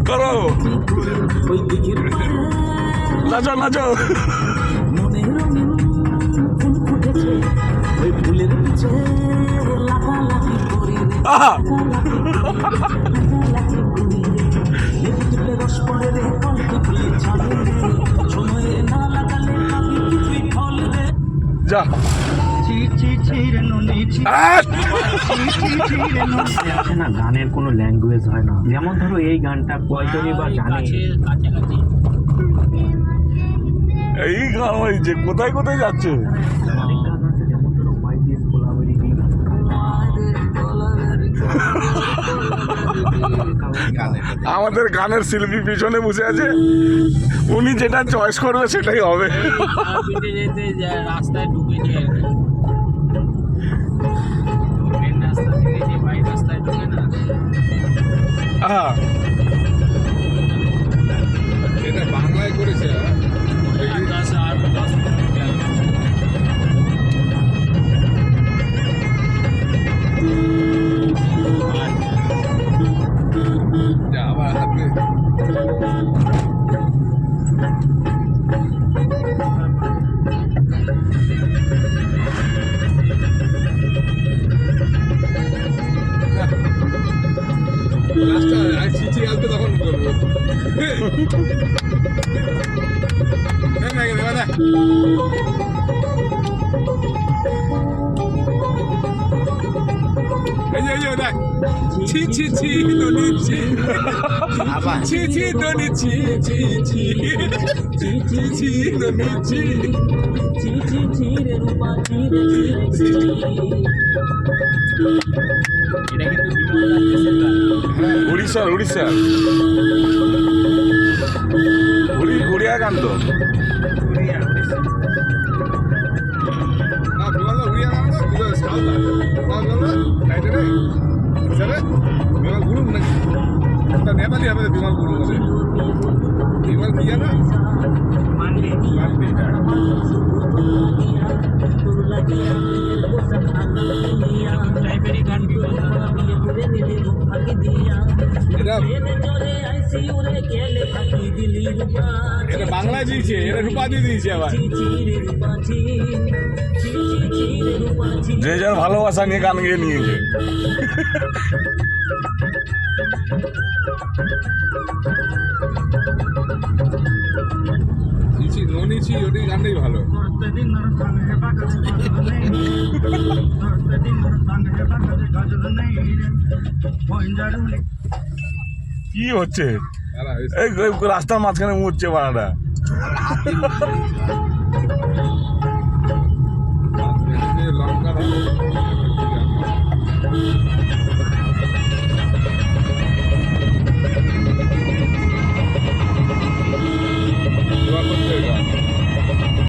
করো নাচো নাচো আহা যা না গানের কোনো ল্যাঙ্গুয়েজ হয় না, যেমন ধরো এই গানটা কয়জনই বা জানে। এই গান হয়েছে কোথায় কোথায় যাচ্ছে। অনেক গান আছে, যেমন ধরো মাই দিস কোলাবেরি দি। আমাদের গানের শিল্পী পিছনে বসে আছে, উনি যেটা চয়েস করবে সেটাই হবে। রাস্তায় ঢুকেছে মেন রাস্তা থেকে যে বাইক রাস্তায় ঢুকে না, এটা বাংলায় করেছে। আবার হাতে চিঠি আসবে তখন করবো। ছি ছি ছি ননি ছি ছি ছি ননি ছি ছি ছি ছি ছি ননি ছি। এটা কিন্তু বিমল রাজ্যের গান। উড়িষ্যার উড়িষ্যার উড়িয়া গান তো। নেপালি হবে বিমল গুরু বলে। বিমল কি জানো? টাইপেরই গান বিমল এটা বাংলায় দিয়েছে, এটা রূপা দিয়ে দিয়েছে আবার। যে যার ভালোবাসা নিয়ে গান গিয়ে নিয়েছে। ননিছি ওটি গানটাই ভালো। কি হচ্ছে এই রাস্তার মাঝখানে মুড়ছে বানাটা।